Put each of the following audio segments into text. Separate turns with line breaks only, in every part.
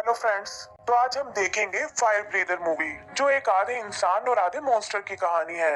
Hello friends. तो आज हम देखेंगे फायर ब्रीदर मूवी, जो एक आधे इंसान और आधे मॉन्स्टर की कहानी है।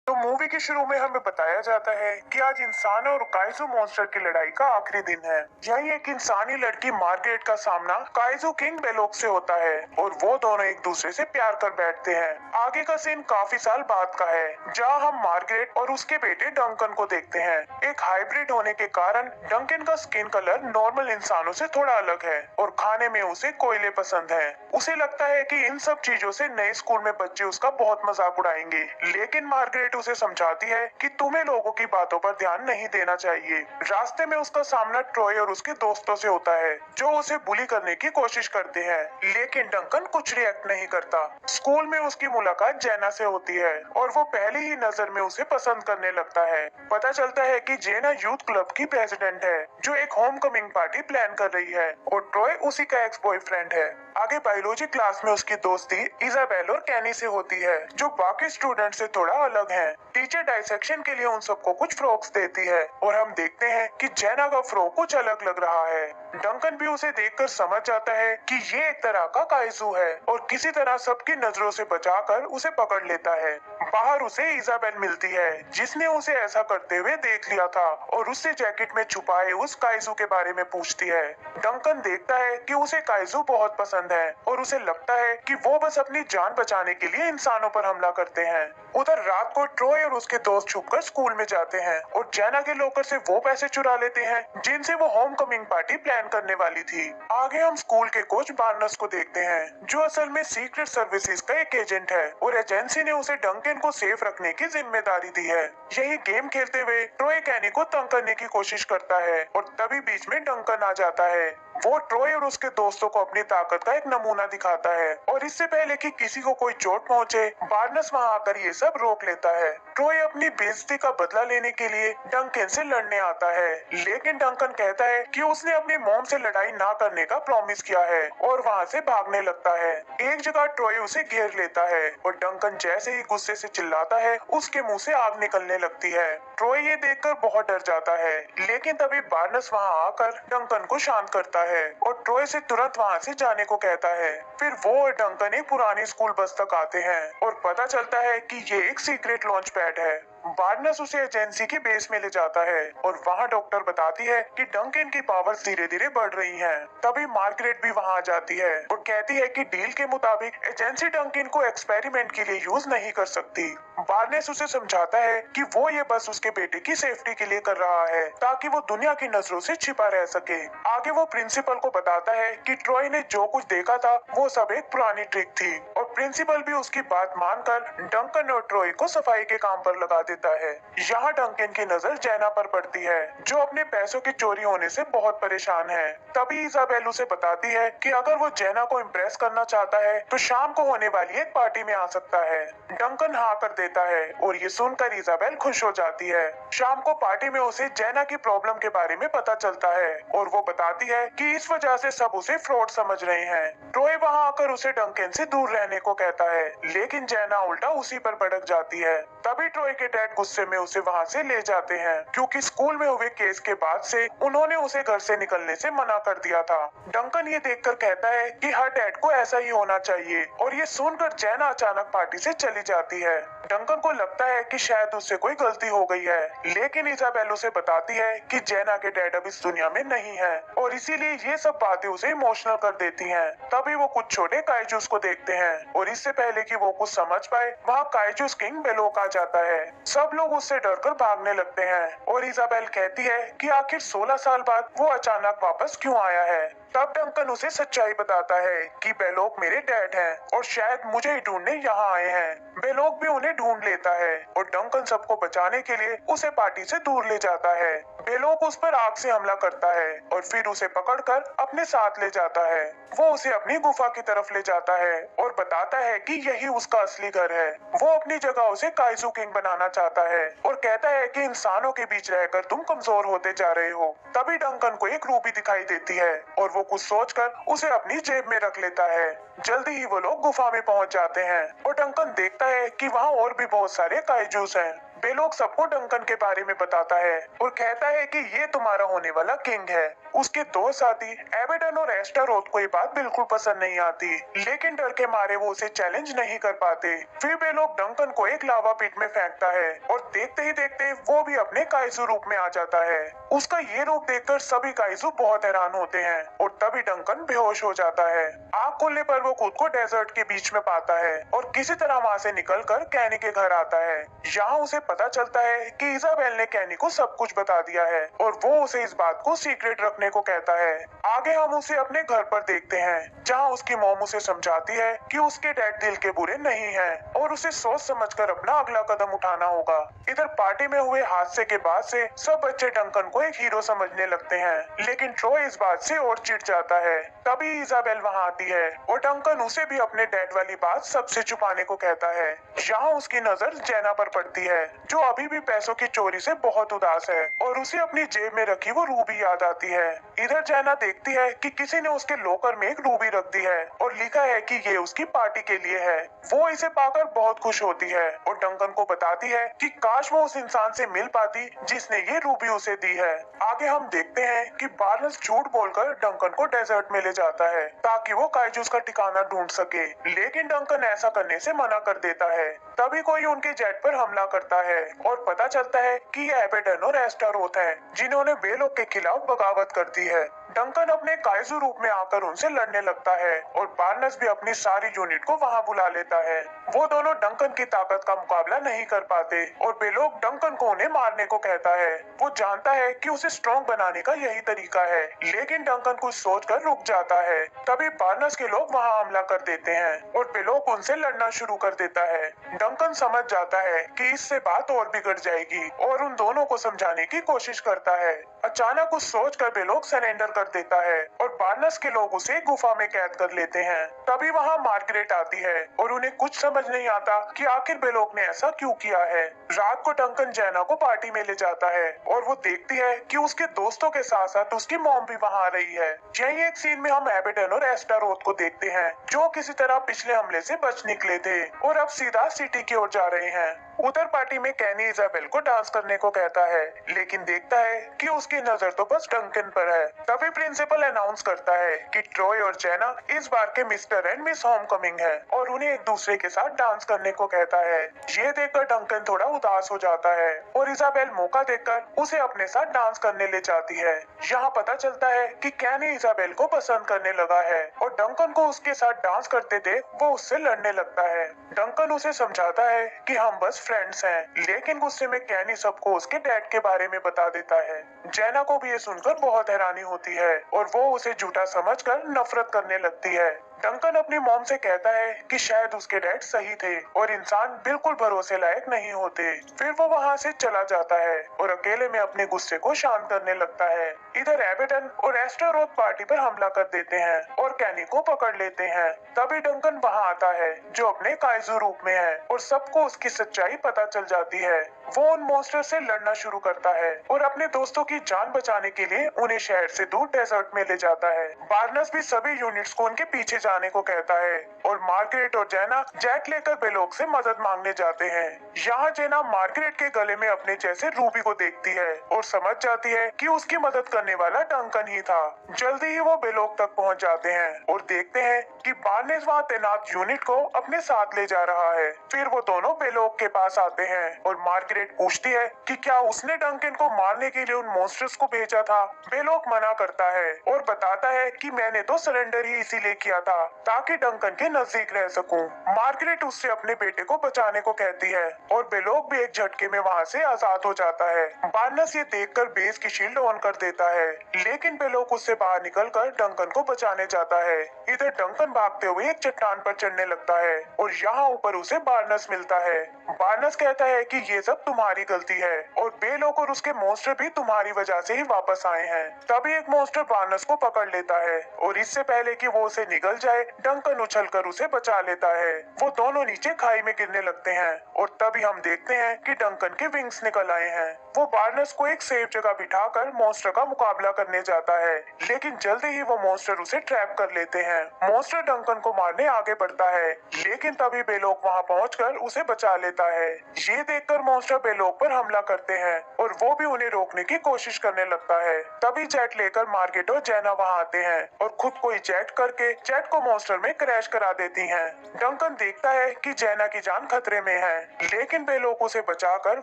तो मूवी के शुरू में हमें बताया जाता है कि आज इंसान और काइजू मॉन्स्टर की लड़ाई का आखिरी दिन है। यही एक इंसानी लड़की मार्गरेट का सामना काइजू किंग बेलोक से होता है और वो दोनों एक दूसरे से प्यार कर बैठते हैं। आगे का सीन काफी साल बाद का है, जहाँ हम मार्गरेट और उसके बेटे डंकन को देखते हैं। एक हाइब्रिड होने के कारण डंकन का स्किन कलर नॉर्मल इंसानों से थोड़ा अलग है और खाने में उसे कोयले पसंद है। उसे लगता है कि इन सब चीजों से नए स्कूल में बच्चे उसका बहुत मजाक उड़ाएंगे, लेकिन मार्गरेट उसे समझाती है कि तुम्हें लोगों की बातों पर ध्यान नहीं देना चाहिए। रास्ते में उसका सामना ट्रॉय और उसके दोस्तों से होता है, जो उसे बुली करने की कोशिश करते हैं, लेकिन डंकन कुछ रिएक्ट नहीं करता। स्कूल में उसकी मुलाकात जेना से होती है और वो पहली ही नजर में उसे पसंद करने लगता है। पता चलता है कि जेना यूथ क्लब की प्रेसिडेंट है, जो एक होम कमिंग पार्टी प्लान कर रही है और ट्रॉय उसी का एक्स बॉयफ्रेंड है। आगे बायोलॉजी क्लास में उसकी दोस्ती इजाबेल और कैनी से होती है, जो बाकी स्टूडेंट से थोड़ा अलग हैं। टीचर डाइसेक्शन के लिए उन सबको कुछ फ्रॉक्स देती है और हम देखते हैं कि जेना का फ्रॉक कुछ अलग लग रहा है। डंकन भी उसे देखकर समझ जाता है कि ये एक तरह का काइजू है और किसी तरह सबकी नजरों से बचाकर उसे पकड़ लेता है। बाहर उसे इजाबेल मिलती है, जिसने उसे ऐसा करते हुए देख लिया था और उससे जैकेट में छुपाए उस काइजू के बारे में पूछती है। डंकन देखता है कि उसे काइजू बहुत पसंद है और उसे लगता है कि वो बस अपनी जान बचाने के लिए इंसानों पर हमला करते हैं। उधर रात को ट्रॉय और उसके दोस्त छुपकर स्कूल में जाते हैं और जेना के लॉकर से वो पैसे चुरा लेते हैं जिनसे वो होम कमिंग पार्टी प्लान करने वाली थी। आगे हम स्कूल के कोच बार्नस को देखते हैं, जो असल में सीक्रेट सर्विसेज का एक एजेंट है और एजेंसी ने उसे डंकन को सेफ रखने की जिम्मेदारी दी है। यही गेम खेलते हुए ट्रॉय कैनी को तंग करने की कोशिश करता है और तभी बीच में डंकन आ जाता है। वो ट्रॉय और उसके दोस्तों को अपनी ताकत का एक नमूना दिखाता है और इससे पहले कि किसी को कोई चोट पहुंचे, बार्नस वहां आकर ये सब रोक लेता है। ट्रॉय अपनी बेइज्जती का बदला लेने के लिए डंकन से लड़ने आता है, लेकिन डंकन कहता है कि उसने अपनी मॉम से लड़ाई ना करने का प्रॉमिस किया है और वहां से भागने लगता है। एक जगह ट्रॉय उसे घेर लेता है और डंकन जैसे ही गुस्से से चिल्लाता है, उसके मुंह से आग निकलने लगती है। ट्रॉय ये देखकर बहुत डर जाता है, लेकिन तभी बार्नस वहां आकर डंकन को शांत करता है और ट्रॉय से तुरंत वहां से जाने को कहता है। फिर वो और डंकन एक पुरानी स्कूल बस तक आते हैं और पता चलता है कि ये एक सीक्रेट लॉन्च पैड है। बार्नस उसे एजेंसी के बेस में ले जाता है और वहाँ डॉक्टर बताती है कि डंकन की पावर्स धीरे धीरे बढ़ रही हैं। तभी मार्गरेट भी वहाँ आ जाती है और कहती है कि डील के मुताबिक एजेंसी डंकन को एक्सपेरिमेंट के लिए यूज नहीं कर सकती। बार्नस उसे समझाता है कि वो ये बस उसके बेटे की सेफ्टी के लिए कर रहा है, ताकि वो दुनिया की नजरों से छिपा रह सके। आगे वो प्रिंसिपल को बताता है कि ट्रॉय ने जो कुछ देखा था वो सब एक पुरानी ट्रिक थी और प्रिंसिपल भी उसकी बात मानकर डंकन और ट्रॉय को सफाई के काम पर लगा देता है। यहाँ डंकन की नजर जेना पर पड़ती है, जो अपने पैसों की चोरी होने से बहुत परेशान है। तभी इजाबेल उसे बताती है कि अगर वो जेना को इम्प्रेस करना चाहता है तो शाम को होने वाली एक पार्टी में आ सकता है। डंकन हाँ कर देता है और ये सुनकर इजाबेल खुश हो जाती है। शाम को पार्टी में उसे जेना की प्रॉब्लम के बारे में पता चलता है और वो बताती है कि इस वजह से सब उसे फ्रॉड समझ रहे हैं। ट्रॉय वहाँ आकर उसे डंकन से दूर रहने को कहता है, लेकिन जेना उल्टा उसी पर भड़क जाती है। तभी ट्रॉय के डैड गुस्से में उसे वहाँ से ले जाते हैं, क्योंकि स्कूल में हुए केस के बाद से उन्होंने उसे घर से निकलने से मना कर दिया था। डंकन ये देखकर कहता है कि हर डैड को ऐसा ही होना चाहिए और ये सुनकर जेना अचानक पार्टी से चली जाती है। डंकन को लगता है कि शायद उससे कोई गलती हो गई है, लेकिन इजाबेल उसे बताती है कि जेना के डैड अब इस दुनिया में नहीं है और इसीलिए ये सब बातें उसे इमोशनल कर देती हैं। तभी वो कुछ छोटे काइजूस को देखते हैं और इससे पहले कि वो कुछ समझ पाए, वहाँ काइजूस किंग बेलोक आ जाता है। सब लोग उससे डरकर भागने लगते हैं और इजाबेल कहती है कि आखिर 16 साल बाद वो अचानक वापस क्यों आया है। तब डंकन उसे सच्चाई बताता है कि बेलोक मेरे डैड हैं और शायद मुझे ही ढूंढने यहाँ आए हैं। बेलोक भी उन्हें ढूंढ लेता है और डंकन सबको बचाने के लिए उसे पार्टी से दूर ले जाता है। बेलोक उस पर आग से हमला करता है और फिर उसे पकड़कर अपने साथ ले जाता है। वो उसे अपनी गुफा की तरफ ले जाता है और बताता है कि यही उसका असली घर है। वो अपनी जगह उसे काइजू किंग बनाना चाहता है और कहता है कि इंसानों के बीच रहकर तुम कमजोर होते जा रहे हो। तभी डंकन को एक रूबी दिखाई देती है और वो कुछ सोचकर उसे अपनी जेब में रख लेता है। जल्दी ही वो लोग गुफा में पहुंच जाते हैं और डंकन देखता है कि वहाँ और भी बहुत सारे काइजूस हैं। बेलोग सबको डंकन के बारे में बताता है और कहता है कि ये तुम्हारा होने वाला किंग है। उसके दो साथी एबेडन और एस्टारोथ को ये बात बिल्कुल पसंद नहीं आती, लेकिन डर के मारे वो उसे चैलेंज नहीं कर पाते। फिर बेलोग डंकन को एक लावा पिट में फेंकता है और देखते ही देखते वो भी अपने काइजू रूप में आ जाता है। उसका ये रूप देखकर सभी काइजू बहुत हैरान होते हैं और तभी डंकन बेहोश हो जाता है। आँख खोलने पर वो खुद को डेजर्ट के बीच में पाता है और किसी तरह वहाँ से निकलकर कैनी के घर आता है। यहाँ उसे पता चलता है कि इजाबेल ने कैनी को सब कुछ बता दिया है और वो उसे इस बात को सीक्रेट रखने को कहता है। आगे हम उसे अपने घर पर देखते हैं, जहाँ उसकी मॉम उसे समझाती है कि उसके डैड दिल के बुरे नहीं हैं और उसे सोच समझकर अपना अगला कदम उठाना होगा। इधर पार्टी में हुए हादसे के बाद से सब बच्चे डंकन को एक हीरो समझने लगते हैं, लेकिन ट्रॉय इस बात से और चिढ़ जाता है। तभी इजाबेल वहाँ आती है और डंकन उसे भी अपने डैड वाली बात सबसे छुपाने को कहता है। यहाँ उसकी नजर जेना पर पड़ती है, जो अभी भी पैसों की चोरी से बहुत उदास है और उसे अपनी जेब में रखी वो रूबी याद आती है। इधर जेना देखती है कि किसी ने उसके लॉकर में एक रूबी रख दी है और लिखा है कि ये उसकी पार्टी के लिए है। वो इसे पाकर बहुत खुश होती है और डंकन को बताती है कि काश वो उस इंसान से मिल पाती जिसने ये रूबी उसे दी है। आगे हम देखते हैं कि बार्नस झूठ बोलकर डंकन को डेजर्ट में ले जाता है ताकि वो काइजूस का ठिकाना ढूंढ सके, लेकिन डंकन ऐसा करने से मना कर देता है। तभी कोई उनके जेट पर हमला करता है और पता चलता है कि ये एबेडन और एस्टारोथ हैं, जिन्होंने बेलोग के खिलाफ बगावत कर दी है। डंकन अपने काइजू रूप में आकर उनसे लड़ने लगता है और बार्नस भी अपनी सारी यूनिट को वहां बुला लेता है। वो दोनों डंकन की ताकत का मुकाबला नहीं कर पाते और बेलोग डंकन को उन्हें मारने को कहता है। वो जानता है कि उसे स्ट्रॉन्ग बनाने का यही तरीका है, लेकिन डंकन कुछ सोचकर रुक जाता है। तभी बार्नस के लोग वहां हमला कर देते हैं और बेलोग उनसे लड़ना शुरू कर देता है। डंकन समझ जाता है कि इससे बात और बिगड़ जाएगी और उन दोनों को समझाने की कोशिश करता है। अचानक कुछ सोचकर बेलोग सरेंडर कर देता है और बार्नस के लोग उसे गुफा में कैद कर लेते हैं। तभी वहाँ मार्गरेट आती है और उन्हें कुछ समझ नहीं आता कि आखिर बेलोग ने ऐसा क्यों किया है। रात को डंकन जेना को पार्टी में ले जाता है और वो देखती है कि उसके दोस्तों के साथ साथ उसकी मॉम भी वहाँ आ रही है। यही एक सीन में हम एबेडन और एस्टारोथ को देखते हैं, जो किसी तरह पिछले हमले से बच निकले थे और अब सीधा सिटी की ओर जा रहे हैं। उधर पार्टी में कैनी इजाबेल को डांस करने को कहता है, लेकिन देखता है कि उसकी नजर तो बस डंकन पर है। तभी प्रिंसिपल अनाउंस करता है कि ट्रॉय और जेना इस बार के मिस्टर एंड मिस होमकमिंग है और उन्हें एक दूसरे के साथ डांस करने को कहता है। ये देखकर डंकन थोड़ा उदास हो जाता है और इजाबेल मौका देखकर उसे अपने साथ डांस करने ले जाती है। यहाँ पता चलता है कि कैनी इजाबेल को पसंद करने लगा है और डंकन को उसके साथ डांस करते देख वो उससे लड़ने लगता है। डंकन उसे समझाता है कि हम बस फ्रेंड्स हैं, लेकिन गुस्से में कैनी सबको उसके डैड के बारे में बता देता है। जेना को भी ये सुनकर बहुत हैरानी होती है और वो उसे झूठा समझकर नफरत करने लगती है। डंकन अपनी मॉम से कहता है कि शायद उसके डैड सही थे और इंसान बिल्कुल भरोसे लायक नहीं होते। फिर वो वहाँ से चला जाता है और अकेले में अपने गुस्से को शांत करने लगता है। इधर एबेडन और एस्टारोथ पार्टी पर हमला कर देते हैं और कैनी को पकड़ लेते हैं। तभी डंकन वहाँ आता है, जो अपने काइजू रूप में है, और सबको उसकी सच्चाई पता चल जाती है। वो उन मॉन्स्टर से लड़ना शुरू करता है और अपने दोस्तों की जान बचाने के लिए उन्हें शहर से दूर डेजर्ट में ले जाता है। बार्नस भी सभी यूनिट्स को उनके पीछे जाने को कहता है और मार्गरेट और जेना जेट लेकर बेलोग से मदद मांगने जाते हैं। यहाँ जेना मार्गरेट के गले में अपने जैसे रूबी को देखती है और समझ जाती है कि उसकी मदद करने वाला डंकन ही था। जल्दी ही वो बेलोग तक पहुँच जाते हैं और देखते हैं कि बार्नेस वहाँ तैनात यूनिट को अपने साथ ले जा रहा है। फिर वो दोनों बेलोग के पास आते हैं और मार्गरेट पूछती है कि क्या उसने डंकन को मारने के लिए उन मॉन्स्टर्स को भेजा था। बेलोग मना करता है और बताता है कि मैंने तो सरेंडर ही इसीलिए किया था ताकि डंकन के नजदीक रह सकूं। मार्गरेट उससे अपने बेटे को बचाने को कहती है और बेलोग भी एक झटके में वहाँ से आजाद हो जाता है। बार्नस ये देखकर बेस की शील्ड ऑन कर देता है, लेकिन बेलोग उससे बाहर निकलकर डंकन को बचाने जाता है। इधर डंकन भागते हुए एक चट्टान पर चढ़ने लगता है और यहाँ ऊपर उसे बार्नस मिलता है। बार्नस कहता है कि ये सब तुम्हारी गलती है और बेलोग और उसके मॉन्स्टर भी तुम्हारी वजह से ही वापस आए हैं। तभी एक मॉन्स्टर बार्नस को पकड़ लेता है और इससे पहले कि वो उसे निगल जाए, डंकन उछलकर उसे बचा लेता है। वो दोनों नीचे खाई में गिरने लगते हैं और तभी हम देखते हैं कि डंकन के विंग्स निकल आए हैं। वो बार्नस को एक सेफ जगह बिठाकर मॉन्स्टर का मुकाबला करने जाता है, लेकिन जल्दी ही वो मॉन्स्टर उसे ट्रैप कर लेते हैं। मॉन्स्टर डंकन को मारने आगे बढ़ता है, लेकिन तभी बेलोग वहाँ पहुंचकर उसे बचा लेता है। ये देखकर मॉन्स्टर मॉन्स्टर बेलोग पर हमला करते हैं और वो भी उन्हें रोकने की कोशिश करने लगता है। तभी जेट लेकर मार्गेट और जेना वहाँ आते हैं और खुद को इजेक्ट करके जेट को मॉन्स्टर में क्रैश करा देती हैं। डंकन देखता है कि जेना की जान खतरे में है, लेकिन बेलोग उसे बचाकर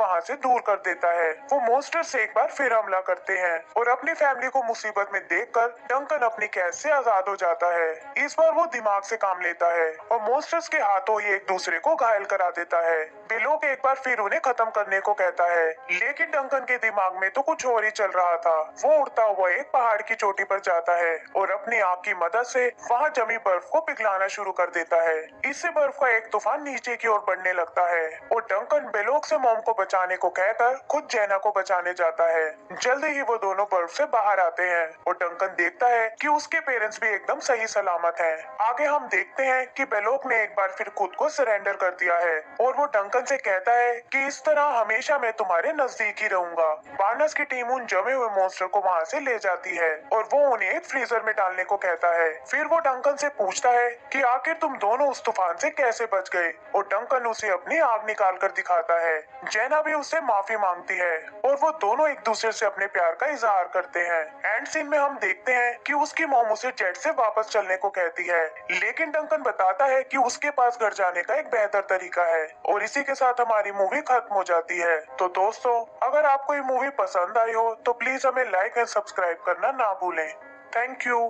वहाँ से दूर कर देता है। वो मॉन्स्टर से एक बार फिर हमला करते हैं और अपनी फैमिली को मुसीबत में देखकर डंकन अपनी कैद से आजाद हो जाता है। इस बार वो दिमाग से काम लेता है और मॉन्स्टर्स के हाथों ही एक दूसरे को घायल करा देता है। बेलोग एक बार फिर उन्हें खत्म करने को कहता है, लेकिन डंकन के दिमाग में तो कुछ और ही चल रहा था। वो उड़ता हुआ एक पहाड़ की चोटी पर जाता है और अपनी आग की मदद से वहाँ जमी बर्फ को पिघलाना शुरू कर देता है। इससे बर्फ का एक तूफान नीचे की ओर बढ़ने लगता है और डंकन बेलोग से मॉम को बचाने को कहकर खुद जेना को बचाने जाता है। जल्दी ही वो दोनों बर्फ से बाहर आते हैं और डंकन देखता है कि उसके पेरेंट्स भी एकदम सही सलामत हैं। आगे हम देखते हैं कि बेलोग ने एक बार फिर खुद को सरेंडर कर दिया है और वो डंकन से कहता है कि इस तरह हमेशा मैं तुम्हारे नजदीक ही रहूंगा। बार्नस की टीम उन जमे हुए मॉन्स्टर को वहाँ से ले जाती है और वो उन्हें एक फ्रीजर में डालने को कहता है। फिर वो डंकन से पूछता है कि आखिर तुम दोनों उस तूफान से कैसे बच गए और डंकन उसे अपनी आग निकाल कर दिखाता है। जेना भी उससे माफी मांगती है और वो दोनों एक दूसरे से अपने प्यार का इजहार करते हैं। एंड सीन में हम देखते हैं कि उसकी मॉम उसे जेट से वापस चलने को कहती है, लेकिन डंकन बताता है कि उसके पास घर जाने का एक बेहतर तरीका है और इसी के साथ हमारी मूवी खत्म हो जाती है। तो दोस्तों, अगर आपको ये मूवी पसंद आई हो तो प्लीज हमें लाइक एंड सब्सक्राइब करना ना भूलें। Thank you.